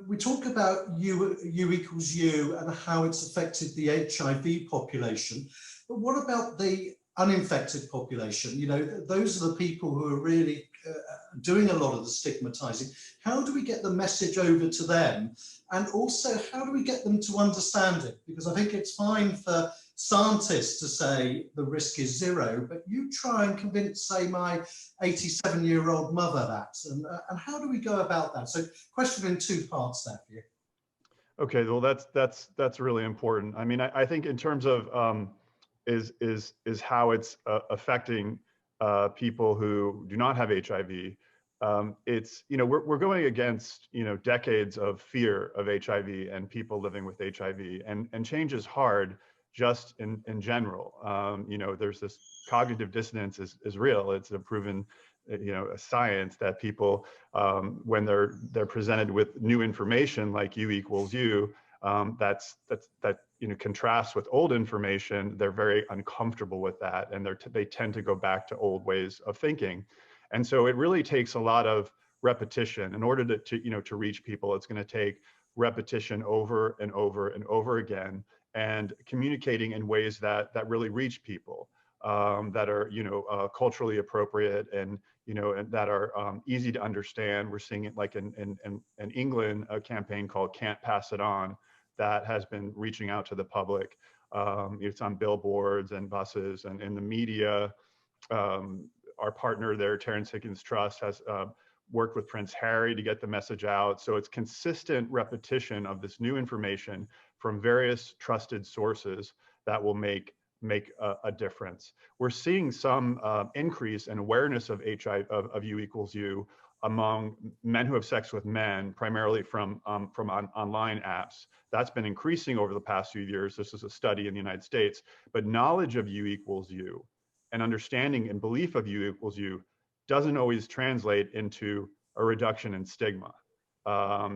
we talk about U equals U and how it's affected the HIV population, but what about the uninfected population? Those are the people who are really doing a lot of the stigmatizing. How do we get the message over to them? And also, how do we get them to understand it? Because I think it's fine for scientists to say the risk is zero, but you try and convince, say, my 87-year-old mother that, and how do we go about that? So, question in two parts there for you. Okay, well, that's really important. I mean, I think in terms of is how it's affecting people who do not have HIV. It's, we're going against, decades of fear of HIV and people living with HIV, and change is hard just in general. There's this cognitive dissonance is real. It's a proven, a science that people, when they're presented with new information like U equals U, that contrasts with old information, they're very uncomfortable with that, and they tend to go back to old ways of thinking. And so it really takes a lot of repetition in order to reach people. It's going to take repetition over and over and over again, and communicating in ways that really reach people, that are culturally appropriate, and and that are easy to understand. We're seeing it like in England, a campaign called "Can't Pass It On" that has been reaching out to the public. It's on billboards and buses and in the media. Our partner there, Terrence Higgins Trust, has worked with Prince Harry to get the message out. So it's consistent repetition of this new information from various trusted sources that will make a difference. We're seeing some increase in awareness of HIV, of U equals U, among men who have sex with men, primarily from online apps. That's been increasing over the past few years. This is a study in the United States. But knowledge of U equals U and understanding and belief of U equals U doesn't always translate into a reduction in stigma.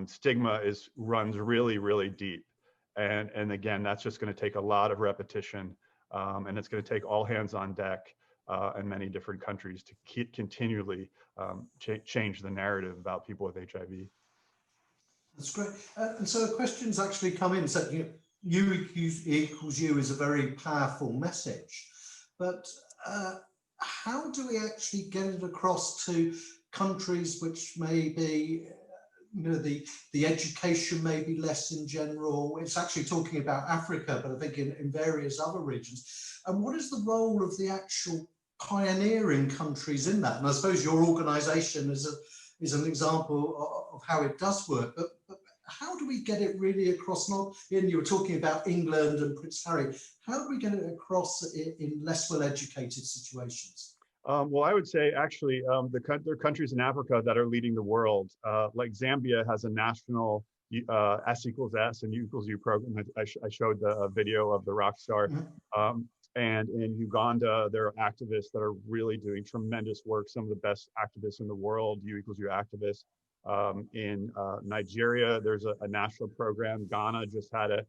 Stigma runs really, really deep. And again, that's just going to take a lot of repetition, and it's going to take all hands on deck in many different countries to continually change the narrative about people with HIV. That's great. And so questions actually come in saying, U equals U is a very powerful message, but how do we actually get it across to countries which may be, the education may be less in general? It's actually talking about Africa, but I think in various other regions. And what is the role of the actual pioneering countries in that? And I suppose your organization is an example of how it does work, but how do we get it really across? You were talking about England and Prince Harry. How do we get it across in less well-educated situations? Well, I would say actually there are countries in Africa that are leading the world. Like Zambia has a national S equals S and U equals U program. I showed the video of the rock star. Mm-hmm. And in Uganda, there are activists that are really doing tremendous work. Some of the best activists in the world, U equals U activists. In Nigeria, there's a national program. Ghana just had a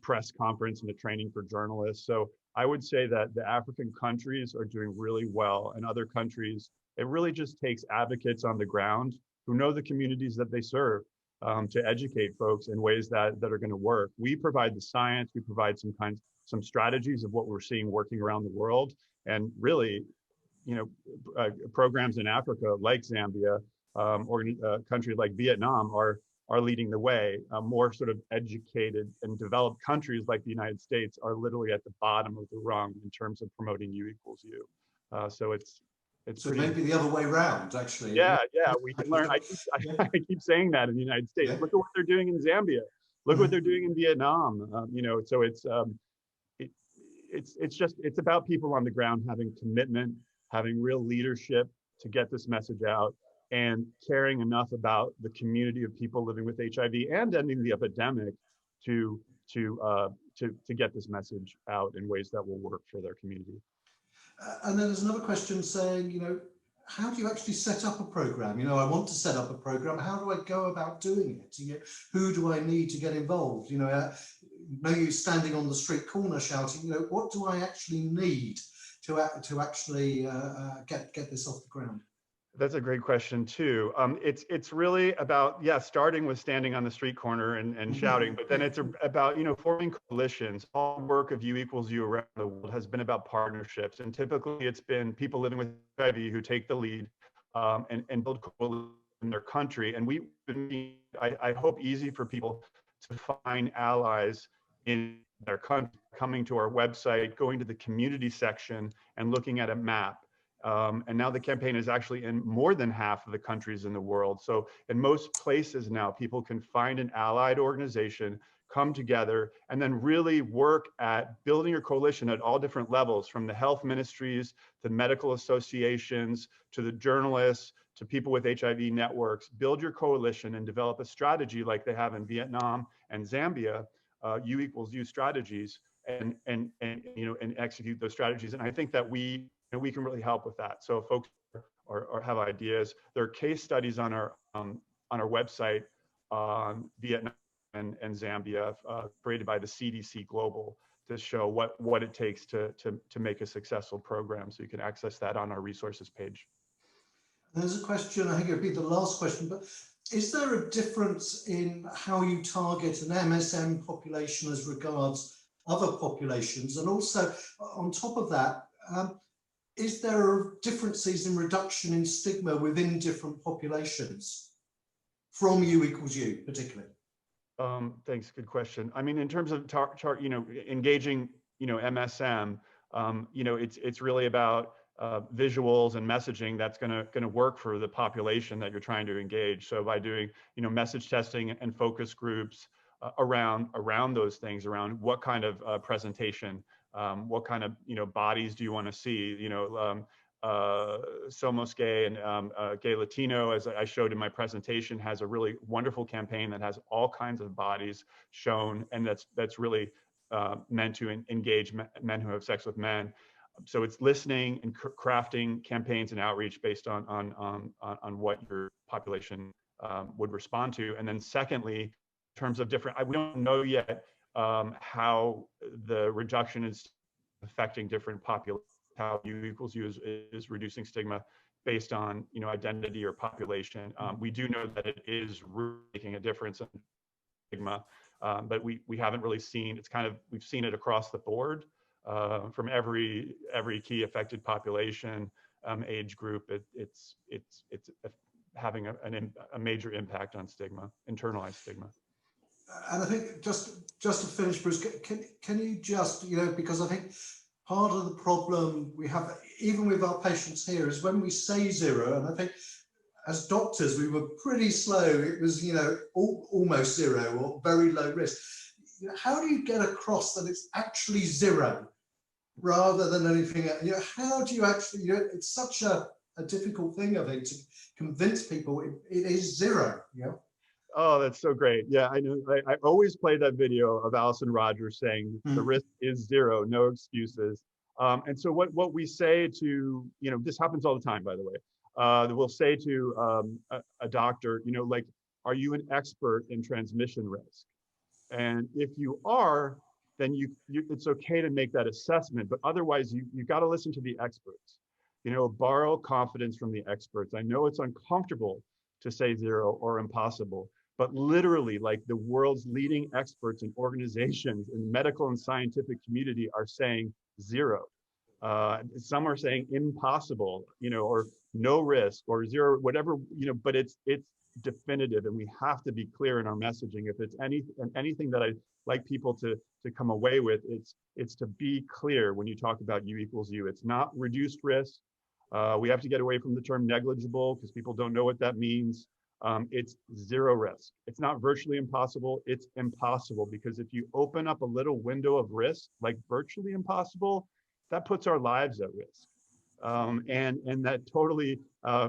press conference and a training for journalists. So I would say that the African countries are doing really well, and other countries, it really just takes advocates on the ground who know the communities that they serve to educate folks in ways that are going to work. We provide the science, we provide some strategies of what we're seeing working around the world, and really, programs in Africa like Zambia, or countries like Vietnam are leading the way. More sort of educated and developed countries like the United States are literally at the bottom of the rung in terms of promoting U equals U. So it's so maybe the other way around, actually. Yeah, we can learn. I keep saying that in the United States. Yeah. Look at what they're doing in Zambia. Look what they're doing in Vietnam. So it's about people on the ground having commitment, having real leadership to get this message out, and caring enough about the community of people living with HIV and ending the epidemic to get this message out in ways that will work for their community. And then there's another question saying, how do you actually set up a program? I want to set up a program. How do I go about doing it? Who do I need to get involved? You standing on the street corner shouting, what do I actually need to actually get this off the ground? That's a great question too. It's really about, yeah, starting with standing on the street corner and shouting, but then it's about, forming coalitions. All work of U equals U around the world has been about partnerships, and typically it's been people living with HIV who take the lead and build coalitions in their country. And we've been, I hope, easy for people to find allies in their country, coming to our website, going to the community section and looking at a map. And now the campaign is actually in more than half of the countries in the world. So in most places now, people can find an allied organization, come together, and then really work at building your coalition at all different levels, from the health ministries, to medical associations, to the journalists, to people with HIV networks. Build your coalition and develop a strategy like they have in Vietnam and Zambia, U equals U strategies, and execute those strategies. And I think that we can really help with that. So if folks or have ideas, there are case studies on our website on Vietnam and Zambia, created by the CDC Global, to show what it takes to make a successful program. So you can access that on our resources page. There's a question, I think it'll be the last question, but is there a difference in how you target an MSM population as regards other populations? And also, on top of that, is there differences in reduction in stigma within different populations from U equals U particularly? Thanks, good question. I mean, in terms of engaging, MSM, it's really about visuals and messaging that's going to work for the population that you're trying to engage. So by doing, message testing and focus groups around those things, around what kind of presentation, what kind of bodies do you want to see? Somos Gay and Gay Latino, as I showed in my presentation, has a really wonderful campaign that has all kinds of bodies shown, and that's really meant to engage men who have sex with men. So it's listening and crafting campaigns and outreach based on what your population would respond to. And then secondly, in terms of we don't know yet how the reduction is affecting different populations, how U equals U is reducing stigma based on identity or population. We do know that it is really making a difference in stigma, but we haven't really seen, we've seen it across the board from every key affected population, age group. It's having a major impact on stigma, internalized stigma. And I think just to finish, Bruce, can you just, because I think part of the problem we have, even with our patients here, is when we say zero, and I think as doctors, we were pretty slow. It was, almost zero or very low risk. How do you get across that it's actually zero rather than anything else? How do you actually, it's such a difficult thing, I think, to convince people it is zero, Oh, that's so great. Yeah, I know. I always play that video of Allison Rogers saying the risk is zero, no excuses. And so what we say to, this happens all the time, by the way. We'll say to a doctor, are you an expert in transmission risk? And if you are, then it's okay to make that assessment. But otherwise, you got to listen to the experts. Borrow confidence from the experts. I know it's uncomfortable to say zero or impossible, but literally, like, the world's leading experts and organizations in the medical and scientific community are saying zero. Some are saying impossible, or no risk, or zero, whatever, but it's definitive, and we have to be clear in our messaging. If it's anything that I'd like people to come away with, it's to be clear when you talk about U equals U. It's not reduced risk. We have to get away from the term negligible because people don't know what that means. It's zero risk. It's not virtually impossible. It's impossible, because if you open up a little window of risk, like virtually impossible, that puts our lives at risk. And that totally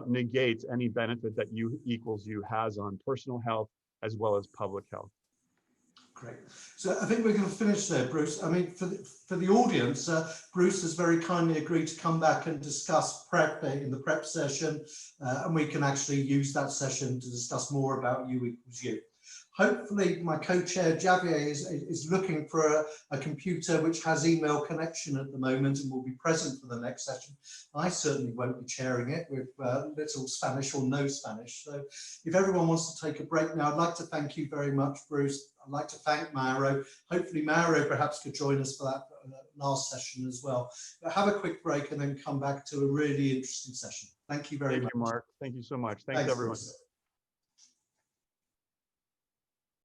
negates any benefit that U equals U has on personal health as well as public health. Great. So I think we're going to finish there, Bruce. I mean, for the audience, Bruce has very kindly agreed to come back and discuss PrEP in the PrEP session, and we can actually use that session to discuss more about U equals U. Hopefully my co-chair Javier is looking for a computer which has email connection at the moment and will be present for the next session. I certainly won't be chairing it with little Spanish or no Spanish. So if everyone wants to take a break now, I'd like to thank you very much, Bruce. I'd like to thank Mauro. Hopefully Mauro perhaps could join us for that last session as well. But have a quick break and then come back to a really interesting session. Thank you very much. Thank you, Mark. Thank you so much. Thanks everyone. Bruce.